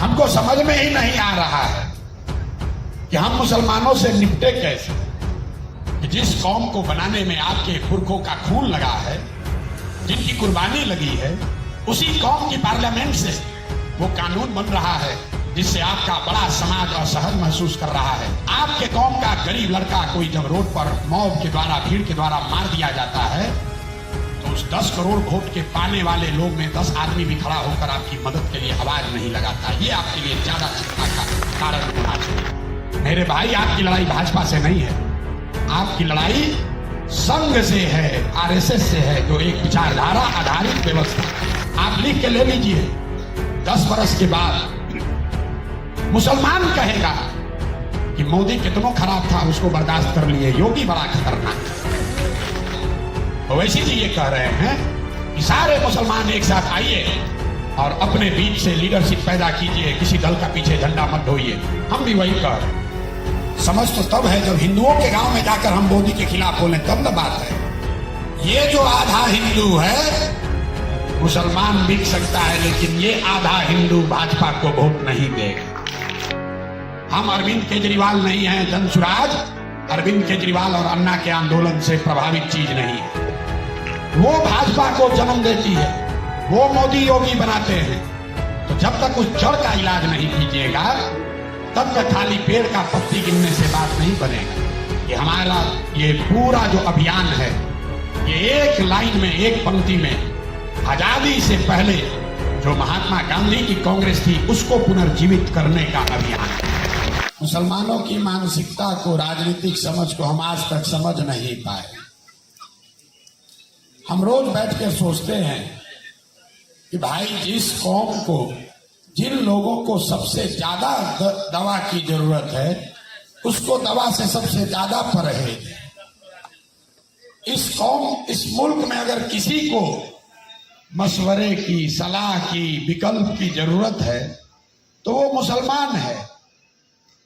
हमको समझ में ही नहीं आ रहा है कि हम मुसलमानों से निपटे कैसे। कि जिस कौम को बनाने में आपके पुरखों का खून लगा है, जिनकी कुर्बानी लगी है, उसी कौम की पार्लियामेंट से वो कानून बन रहा है जिससे आपका बड़ा समाज असहज महसूस कर रहा है। आपके कौम का गरीब लड़का कोई जब रोड पर मॉब के द्वारा, भीड़ के द्वारा मार दिया जाता है तो उस 10 करोड़ वोट के पाने वाले लोग में 10 आदमी भी खड़ा होकर आपकी मदद के लिए आवाज नहीं लगाता। ये आपके लिए ज्यादा चिंता का कारण होना चाहिए। मेरे भाई, आपकी लड़ाई भाजपा से नहीं है, आपकी लड़ाई संघ से है, आरएसएस से है, जो एक विचारधारा आधारित व्यवस्था। आप लिख के ले लीजिए, 10 वर्ष के बाद मुसलमान कहेगा कि मोदी कितना खराब था, उसको बर्दाश्त कर लिए, योगी बड़ा खतरनाक है। तो वैसे जी ये कह रहे हैं कि सारे मुसलमान एक साथ आइए और अपने बीच से लीडरशिप पैदा कीजिए, किसी दल का पीछे झंडा मत ढोइए। हम भी वही कह रहे हैं। समझ तो तब है जब हिंदुओं के गांव में जाकर हम मोदी के खिलाफ बोले, तब न बात है। ये जो आधा हिंदू है, मुसलमान बिक सकता है, लेकिन ये आधा हिंदू भाजपा को वोट नहीं देगा। हम अरविंद केजरीवाल नहीं हैं, जनसुराज अरविंद केजरीवाल और अन्ना के आंदोलन से प्रभावित चीज नहीं है। वो भाजपा को जन्म देती है, वो मोदी योगी बनाते हैं। तो जब तक उस जड़ का इलाज नहीं कीजिएगा, तब तक खाली पेड़ का पत्ती गिनने से बात नहीं बनेगा। कि हमारा ये पूरा जो अभियान है, ये एक लाइन में, एक पंक्ति में आजादी से पहले जो महात्मा गांधी की कांग्रेस थी, उसको पुनर्जीवित करने का अभियान है। मुसलमानों की मानसिकता को, राजनीतिक समझ को हम आज तक समझ नहीं पाए। हम रोज बैठ के सोचते हैं कि भाई, जिस कौम को, जिन लोगों को सबसे ज्यादा दवा की जरूरत है, उसको दवा से सबसे ज्यादा परहेज है। इस कौम, इस मुल्क में अगर किसी को मशवरे की, सलाह की, विकल्प की जरूरत है तो वो मुसलमान है।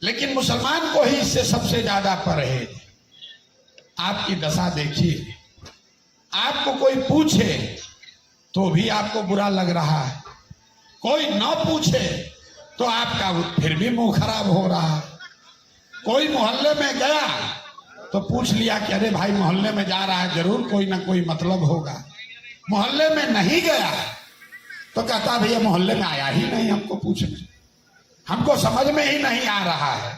लेकिन मुसलमान को ही इससे सबसे ज्यादा परहेज है। आपकी दशा देखिए, आपको कोई पूछे तो भी आपको बुरा लग रहा है, कोई न पूछे तो आपका फिर भी मुंह खराब हो रहा है। कोई मोहल्ले में गया तो पूछ लिया कि अरे भाई, मोहल्ले में जा रहा है, जरूर कोई ना कोई मतलब होगा। मोहल्ले में नहीं गया तो कहता भैया मोहल्ले में आया ही नहीं हमको पूछने। हमको समझ में ही नहीं आ रहा है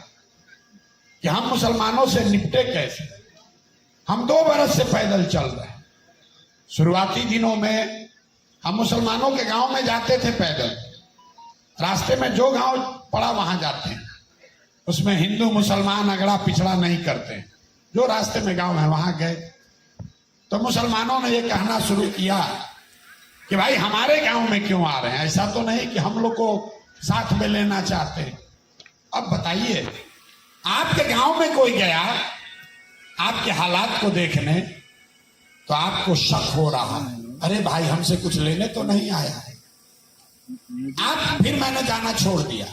कि हम मुसलमानों से निपटे कैसे। हम 2 बरस से पैदल चल रहे हैं। शुरुआती दिनों में हम मुसलमानों के गांव में जाते थे पैदल, रास्ते में जो गांव पड़ा वहां जाते हैं। उसमें हिंदू मुसलमान अगड़ा पिछड़ा नहीं करते, जो रास्ते में गांव है वहां गए। तो मुसलमानों ने ये कहना शुरू किया कि भाई, हमारे गांव में क्यों आ रहे हैं, ऐसा तो नहीं कि हम लोग को साथ में लेना चाहते हैं। अब बताइए, आपके गांव में कोई गया आपके हालात को देखने तो आपको शक हो रहा है, अरे भाई हमसे कुछ लेने तो नहीं आया है। फिर मैंने जाना छोड़ दिया,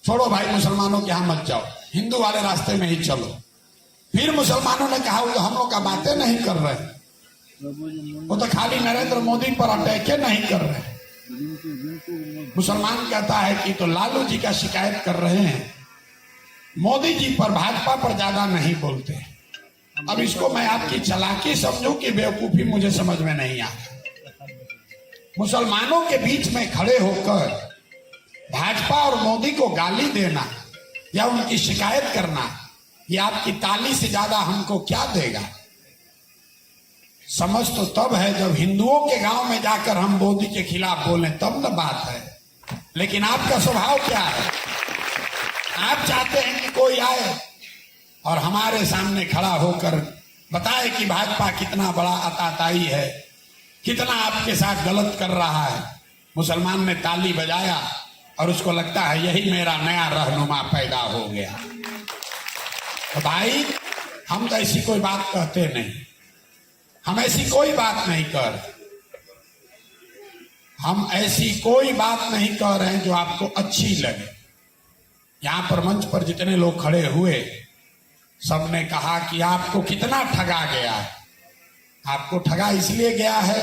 छोड़ो भाई, मुसलमानों के यहां मत जाओ, हिंदू वाले रास्ते में ही चलो। फिर मुसलमानों ने कहा वो हम लोग का बातें नहीं कर रहे, वो तो खाली नरेंद्र मोदी पर अटैक नहीं कर रहे। मुसलमान कहता है कि तो लालू जी का शिकायत कर रहे हैं, मोदी जी पर, भाजपा पर ज्यादा नहीं बोलते। अब इसको मैं आपकी चालाकी समझूं कि बेवकूफी, मुझे समझ में नहीं आता। मुसलमानों के बीच में खड़े होकर भाजपा और मोदी को गाली देना या उनकी शिकायत करना, ये आपकी ताली से ज्यादा हमको क्या देगा। समझ तो तब है जब हिंदुओं के गांव में जाकर हम मोदी के खिलाफ बोले, तब न बात है। लेकिन आपका स्वभाव क्या है? आप चाहते हैं कि कोई आए और हमारे सामने खड़ा होकर बताए कि भाजपा कितना बड़ा आताताई है, कितना आपके साथ गलत कर रहा है। मुसलमान ने ताली बजाया और उसको लगता है यही मेरा नया रहनुमा पैदा हो गया। तो भाई, हम तो ऐसी कोई बात कहते नहीं, हम ऐसी कोई बात नहीं कर, हम ऐसी कोई बात नहीं कह रहे हैं जो आपको अच्छी लगे। यहां पर मंच पर जितने लोग खड़े हुए, सबने कहा कि आपको कितना ठगा गया है। आपको ठगा इसलिए गया है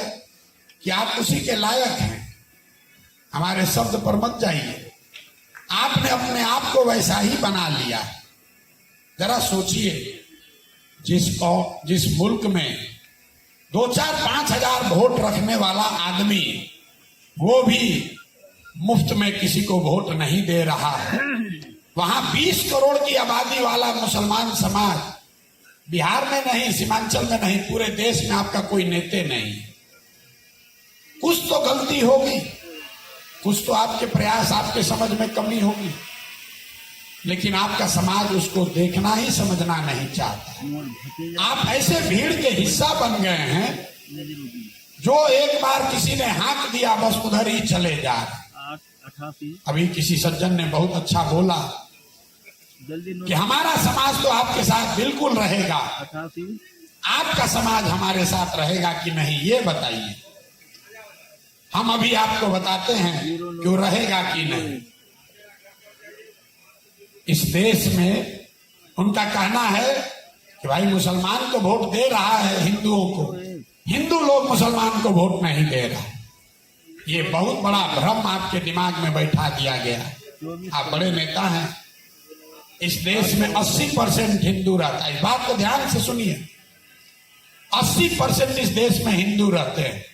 कि आप उसी के लायक हैं। हमारे शब्द पर मत जाइए, आपने अपने आप को वैसा ही बना लिया। जरा सोचिए, जिस मुल्क में 2-4-5 हजार वोट रखने वाला आदमी वो भी मुफ्त में किसी को वोट नहीं दे रहा है, वहां 20 करोड़ की आबादी वाला मुसलमान समाज, बिहार में नहीं, सीमांचल में नहीं, पूरे देश में आपका कोई नेता नहीं। कुछ तो गलती होगी, कुछ तो आपके प्रयास, आपके समझ में कमी होगी, लेकिन आपका समाज उसको देखना ही समझना नहीं चाहता। आप ऐसे भीड़ के हिस्सा बन गए हैं जो एक बार किसी ने हाँक दिया बस उधर ही चले जा रहे। अभी किसी सज्जन ने बहुत अच्छा बोला कि हमारा समाज तो आपके साथ बिल्कुल रहेगा, आपका समाज हमारे साथ रहेगा कि नहीं, ये बताइए। हम अभी आपको बताते हैं कि वो रहेगा कि नहीं। इस देश में उनका कहना है कि भाई मुसलमान को वोट दे रहा है हिंदुओं को, हिंदू लोग मुसलमान को वोट नहीं दे रहा। ये बहुत बड़ा भ्रम आपके दिमाग में बैठा दिया गया। आप बड़े नेता हैं, इस देश में 80% हिंदू रहता है। इस बात को ध्यान से सुनिए, 80% इस देश में हिंदू रहते हैं।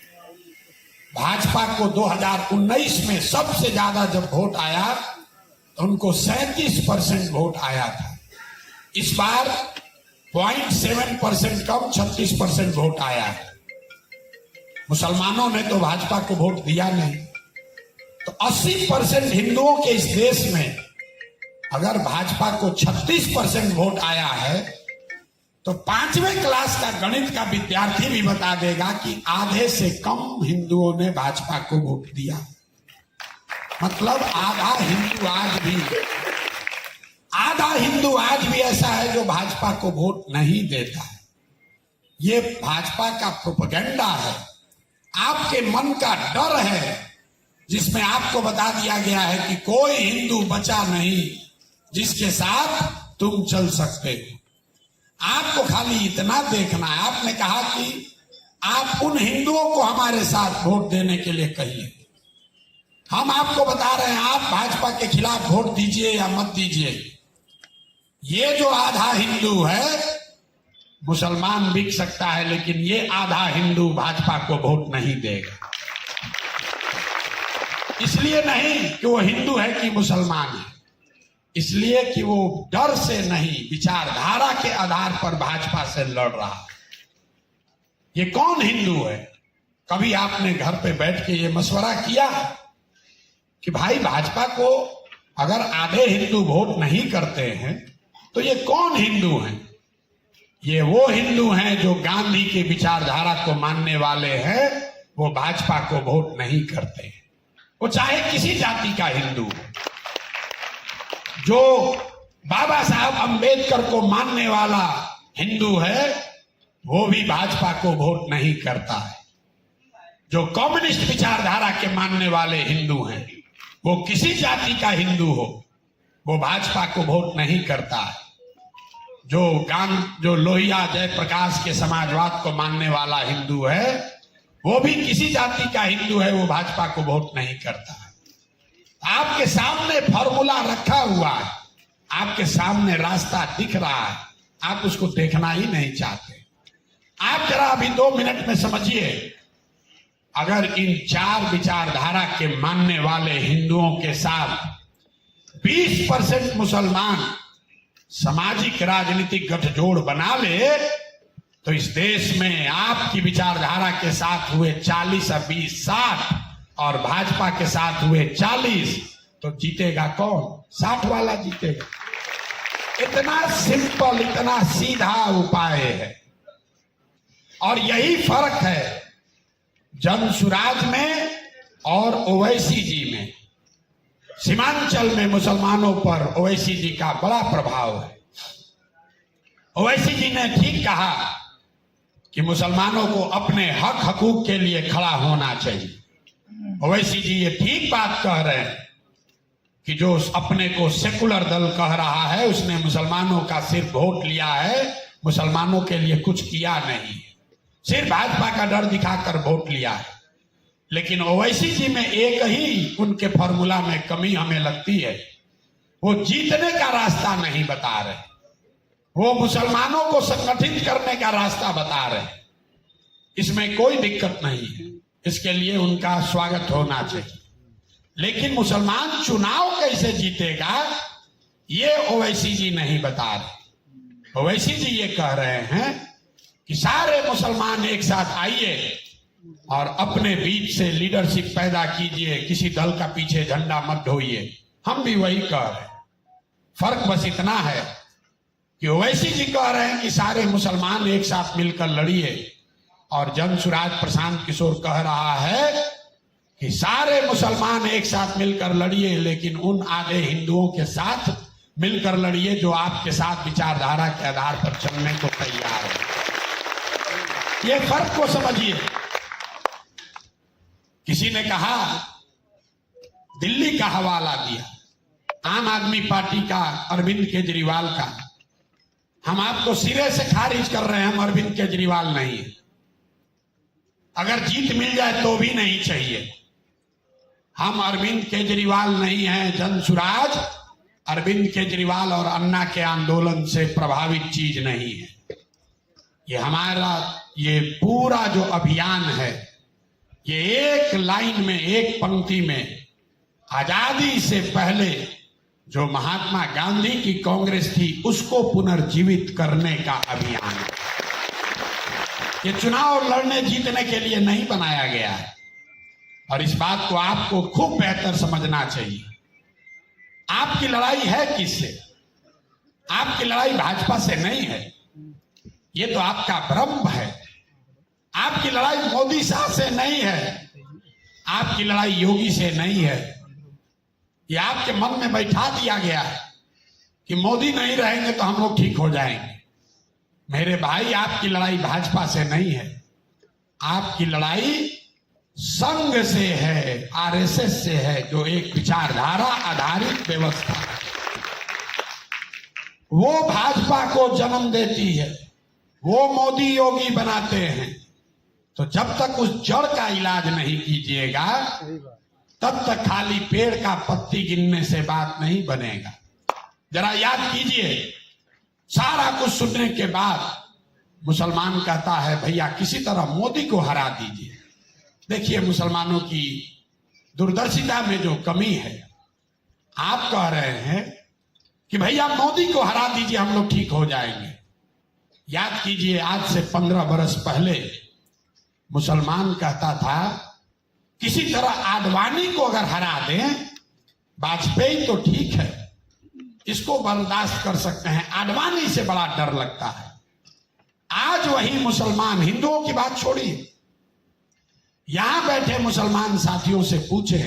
भाजपा को 2019 में सबसे ज्यादा जब वोट आया तो उनको 37% वोट आया था। इस बार 0.7% कम 36% वोट आया है। मुसलमानों ने तो भाजपा को वोट दिया नहीं। तो 80% हिंदुओं के इस देश में अगर भाजपा को 36% वोट आया है तो 5वें क्लास का गणित का विद्यार्थी भी बता देगा कि आधे से कम हिंदुओं ने भाजपा को वोट दिया। मतलब आधा हिंदू आज भी ऐसा है जो भाजपा को वोट नहीं देता है। ये भाजपा का प्रोपेगेंडा है, आपके मन का डर है, जिसमें आपको बता दिया गया है कि कोई हिंदू बचा नहीं जिसके साथ तुम चल सकते हो। आपको खाली इतना देखना है। आपने कहा कि आप उन हिंदुओं को हमारे साथ वोट देने के लिए कहिए। हम आपको बता रहे हैं, आप भाजपा के खिलाफ वोट दीजिए या मत दीजिए। ये जो आधा हिंदू है, मुसलमान बिक सकता है, लेकिन ये आधा हिंदू भाजपा को वोट नहीं देगा। इसलिए नहीं कि वो हिंदू है कि मुसलमान है, इसलिए कि वो डर से नहीं, विचारधारा के आधार पर भाजपा से लड़ रहा है। ये कौन हिंदू है? कभी आपने घर पे बैठ के ये मशवरा किया कि भाई भाजपा को अगर आधे हिंदू वोट नहीं करते हैं तो ये कौन हिंदू हैं? ये वो हिंदू हैं जो गांधी की विचारधारा को मानने वाले हैं, वो भाजपा को वोट नहीं करते। वो चाहे किसी जाति का हिंदू हो। जो बाबा साहब अंबेडकर को मानने वाला हिंदू है वो भी भाजपा को वोट नहीं करता है। जो कम्युनिस्ट विचारधारा के मानने वाले हिंदू हैं, वो किसी जाति का हिंदू हो, वो भाजपा को वोट नहीं करता है। जो लोहिया जयप्रकाश के समाजवाद को मानने वाला हिंदू है, वो भी किसी जाति का हिंदू है, वो भाजपा को वोट नहीं करता है। आपके सामने फॉर्मूला रखा हुआ है, आपके सामने रास्ता दिख रहा है, आप उसको देखना ही नहीं चाहते। आप जरा अभी 2 मिनट में समझिए, अगर इन 4 विचारधारा के मानने वाले हिंदुओं के साथ 20% मुसलमान सामाजिक राजनीतिक गठजोड़ बना ले तो इस देश में आपकी विचारधारा के साथ हुए 40 और 20 60 और भाजपा के साथ हुए 40, तो जीतेगा कौन? 60 वाला जीतेगा। इतना सिंपल, इतना सीधा उपाय है। और यही फर्क है जनसुराज में और ओवैसी जी में। सीमांचल में मुसलमानों पर ओवैसी जी का बड़ा प्रभाव है। ओवैसी जी ने ठीक कहा कि मुसलमानों को अपने हक हकूक के लिए खड़ा होना चाहिए। ओवैसी जी ये ठीक बात कह रहे हैं कि जो अपने को सेकुलर दल कह रहा है, उसने मुसलमानों का सिर्फ वोट लिया है, मुसलमानों के लिए कुछ किया नहीं, सिर्फ भाजपा का डर दिखाकर वोट लिया है। लेकिन ओवैसी जी में एक ही उनके फॉर्मूला में कमी हमें लगती है वो जीतने का रास्ता नहीं बता रहे, वो मुसलमानों को संगठित करने का रास्ता बता रहे। इसमें कोई दिक्कत नहीं है, इसके लिए उनका स्वागत होना चाहिए। लेकिन मुसलमान चुनाव कैसे जीतेगा ये ओवैसी जी नहीं बता रहे। ओवैसी जी ये कह रहे हैं कि सारे मुसलमान एक साथ आइए और अपने बीच से लीडरशिप पैदा कीजिए, किसी दल का पीछे झंडा मत ढोइए। हम भी वही कह रहे हैं, फर्क बस इतना है कि ओवैसी जी कह रहे हैं कि सारे मुसलमान एक साथ मिलकर लड़िए, और जनसुराज प्रशांत किशोर कह रहा है कि सारे मुसलमान एक साथ मिलकर लड़िए, लेकिन उन आधे हिंदुओं के साथ मिलकर लड़िए जो आपके साथ विचारधारा के आधार पर चलने को तैयार है। ये फर्क को समझिए। किसी ने कहा, दिल्ली का हवाला दिया, आम आदमी पार्टी का अरविंद केजरीवाल का। हम आपको सिरे से खारिज कर रहे हैं, हम अरविंद केजरीवाल नहीं है। अगर जीत मिल जाए तो भी नहीं चाहिए। हम अरविंद केजरीवाल नहीं हैं। जनसुराज अरविंद केजरीवाल और अन्ना के आंदोलन से प्रभावित चीज नहीं है। ये हमारा ये पूरा जो अभियान है, ये एक लाइन में, एक पंक्ति में आजादी से पहले जो महात्मा गांधी की कांग्रेस थी उसको पुनर्जीवित करने का अभियान है। ये चुनाव लड़ने जीतने के लिए नहीं बनाया गया है, और इस बात को आपको खूब बेहतर समझना चाहिए। आपकी लड़ाई है किससे? आपकी लड़ाई भाजपा से नहीं है, ये तो आपका भ्रम है। आपकी लड़ाई मोदी शाह से नहीं है, आपकी लड़ाई योगी से नहीं है। ये आपके मन में बैठा दिया गया है कि मोदी नहीं रहेंगे तो हम लोग ठीक हो जाएंगे। मेरे भाई, आपकी लड़ाई भाजपा से नहीं है, आपकी लड़ाई संघ से है, आरएसएस से है, जो एक विचारधारा आधारित व्यवस्था है। वो भाजपा को जन्म देती है, वो मोदी योगी बनाते हैं। तो जब तक उस जड़ का इलाज नहीं कीजिएगा तब तक खाली पेड़ का पत्ती गिनने से बात नहीं बनेगा। जरा याद कीजिए, सारा कुछ सुनने के बाद मुसलमान कहता है भैया किसी तरह मोदी को हरा दीजिए। देखिए मुसलमानों की दूरदर्शिता में जो कमी है। आप कह रहे हैं कि भैया मोदी को हरा दीजिए, हम लोग ठीक हो जाएंगे। याद कीजिए, आज से 15 बरस पहले मुसलमान कहता था किसी तरह आडवाणी को अगर हरा दें, वाजपेयी तो ठीक है, इसको बर्दाश्त कर सकते हैं, आडवाणी से बड़ा डर लगता है। आज वही मुसलमान, हिंदुओं की बात छोड़िए, यहां बैठे मुसलमान साथियों से पूछे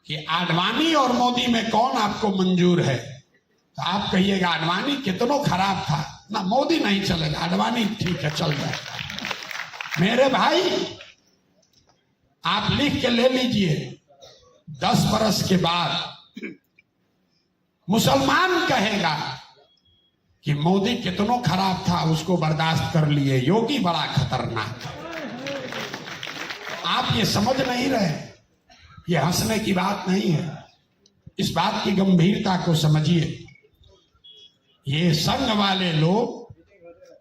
कि आडवाणी और मोदी में कौन आपको मंजूर है, तो आप कहिएगा आडवाणी कितनों खराब था ना, मोदी नहीं चलेगा, आडवाणी ठीक है, चल जाएगा। मेरे भाई, आप लिख के ले लीजिए, 10 बरस के बाद मुसलमान कहेगा कि मोदी कितनों खराब था, उसको बर्दाश्त कर लिए, योगी बड़ा खतरनाक। आप ये समझ नहीं रहे, ये हंसने की बात नहीं है। इस बात की गंभीरता को समझिए। ये संघ वाले लोग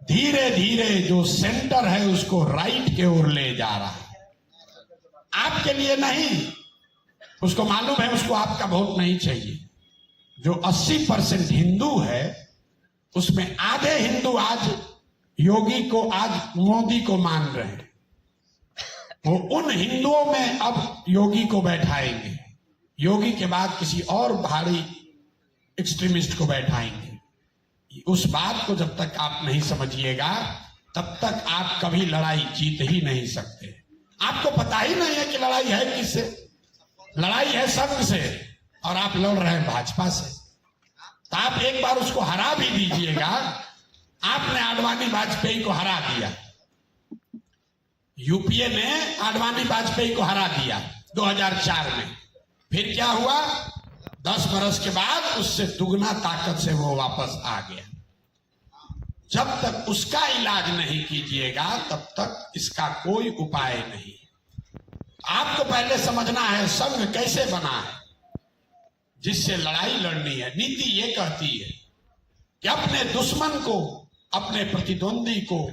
धीरे धीरे जो सेंटर है उसको राइट के ओर ले जा रहा है। आपके लिए नहीं, उसको मालूम है उसको आपका वोट नहीं चाहिए। जो 80% हिंदू है उसमें आधे हिंदू आज योगी को, आज मोदी को मान रहे हैं। वो उन हिंदुओं में अब योगी को बैठाएंगे, योगी के बाद किसी और भारी एक्सट्रीमिस्ट को बैठाएंगे। उस बात को जब तक आप नहीं समझिएगा तब तक आप कभी लड़ाई जीत ही नहीं सकते। आपको पता ही नहीं है कि लड़ाई है किससे। लड़ाई है संघ से और आप लड़ रहे हैं भाजपा से। तो आप एक बार उसको हरा भी दीजिएगा। आपने आडवाणी वाजपेयी को हरा दिया, यूपीए ने आडवाणी वाजपेयी को हरा दिया 2004 में। फिर क्या हुआ? 10 बरस के बाद उससे दुगना ताकत से वो वापस आ गया। जब तक उसका इलाज नहीं कीजिएगा तब तक इसका कोई उपाय नहीं। आपको पहले समझना है संघ कैसे बना है। जिससे लड़ाई लड़नी है। नीति ये कहती है कि अपने दुश्मन को, अपने प्रतिद्वंदी को,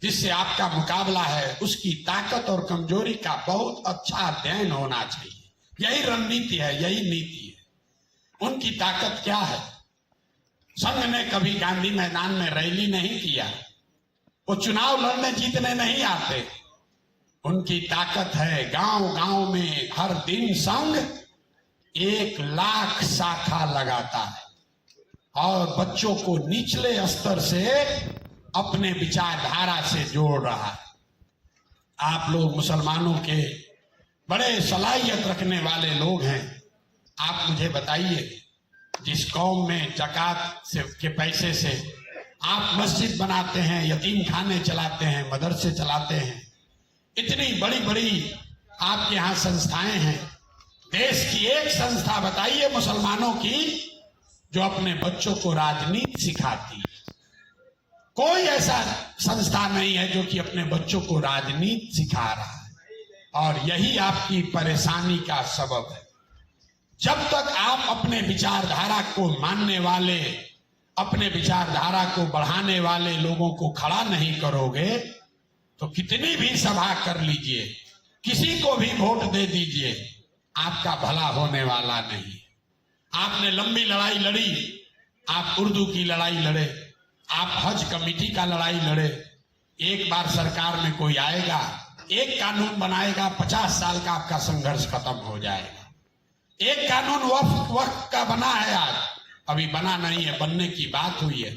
जिससे आपका मुकाबला है, उसकी ताकत और कमजोरी का बहुत अच्छा अध्ययन होना चाहिए। यही रणनीति है, यही नीति है। उनकी ताकत क्या है? संघ ने कभी गांधी मैदान में रैली नहीं किया, वो चुनाव लड़ने जीतने नहीं आते। उनकी ताकत है गांव गांव में हर दिन संघ 1 लाख शाखा लगाता है और बच्चों को निचले स्तर से अपने विचारधारा से जोड़ रहा है। आप लोग मुसलमानों के बड़े सलाहियत रखने वाले लोग हैं। आप मुझे बताइए, जिस कौम में ज़कात से के पैसे से आप मस्जिद बनाते हैं, यतीम खाने चलाते हैं, मदरसे चलाते हैं, इतनी बड़ी बड़ी आपके यहाँ संस्थाएं हैं, देश की एक संस्था बताइए मुसलमानों की जो अपने बच्चों को राजनीति सिखाती है? कोई ऐसा संस्था नहीं है जो कि अपने बच्चों को राजनीति सिखा रहा है। और यही आपकी परेशानी का सबब है। जब तक आप अपने विचारधारा को मानने वाले, अपने विचारधारा को बढ़ाने वाले लोगों को खड़ा नहीं करोगे, तो कितनी भी सभा कर लीजिए, किसी को भी वोट दे दीजिए, आपका भला होने वाला नहीं। आपने लंबी लड़ाई लड़ी, आप उर्दू की लड़ाई लड़े, आप हज कमेटी का लड़ाई लड़े। एक बार सरकार में कोई आएगा, एक कानून बनाएगा, 50 साल का आपका संघर्ष खत्म हो जाएगा। एक कानून वक्त का बना है, आज अभी बना नहीं है, बनने की बात हुई है।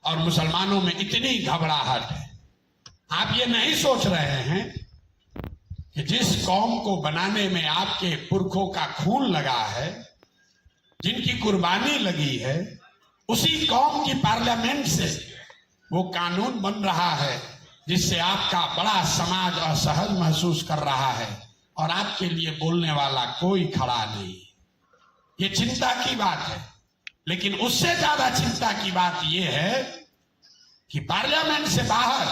और मुसलमानों में इतनी घबराहट है। आप ये नहीं सोच रहे हैं कि जिस कौम को बनाने में आपके पुरखों का खून लगा है, जिनकी कुर्बानी लगी है, उसी कौम की पार्लियामेंट से वो कानून बन रहा है जिससे आपका बड़ा समाज असहज महसूस कर रहा है और आपके लिए बोलने वाला कोई खड़ा नहीं। ये चिंता की बात है। लेकिन उससे ज्यादा चिंता की बात यह है कि पार्लियामेंट से बाहर,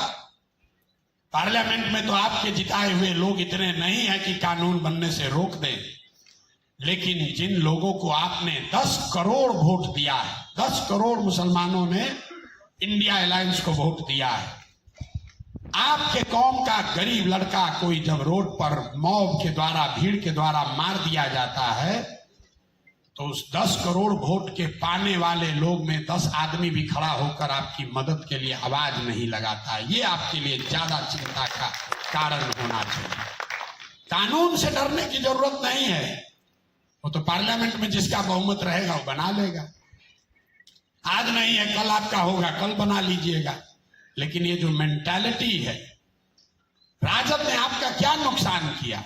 पार्लियामेंट में तो आपके जिताए हुए लोग इतने नहीं है कि कानून बनने से रोक दें, लेकिन जिन लोगों को आपने 10 करोड़ वोट दिया है, 10 करोड़ मुसलमानों ने इंडिया अलायंस को वोट दिया है, आपके कौम का गरीब लड़का कोई जब रोड पर मॉब के द्वारा, भीड़ के द्वारा मार दिया जाता है, तो उस 10 करोड़ वोट के पाने वाले लोग में 10 आदमी भी खड़ा होकर आपकी मदद के लिए आवाज नहीं लगाता। ये आपके लिए ज्यादा चिंता का कारण होना चाहिए। कानून से डरने की जरूरत नहीं है, वो तो पार्लियामेंट में जिसका बहुमत रहेगा वो बना लेगा। आज नहीं है, कल आपका होगा, कल बना लीजिएगा। लेकिन ये जो मेंटालिटी है, राजद ने आपका क्या नुकसान किया?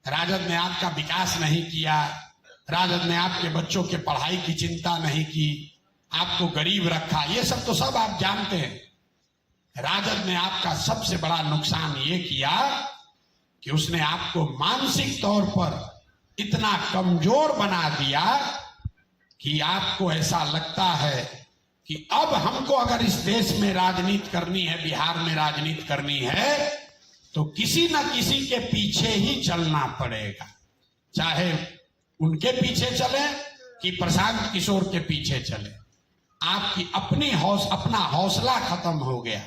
राजद ने आपका विकास नहीं किया, राजद ने आपके बच्चों के पढ़ाई की चिंता नहीं की, आपको गरीब रखा, ये सब तो सब आप जानते हैं। राजद ने आपका सबसे बड़ा नुकसान ये किया कि उसने आपको मानसिक तौर पर इतना कमजोर बना दिया कि आपको ऐसा लगता है कि अब हमको अगर इस देश में राजनीति करनी है, बिहार में राजनीति करनी है, तो किसी न किसी के पीछे ही चलना पड़ेगा। चाहे उनके पीछे चले कि प्रशांत किशोर के पीछे चले। आपकी अपना हौसला खत्म हो गया।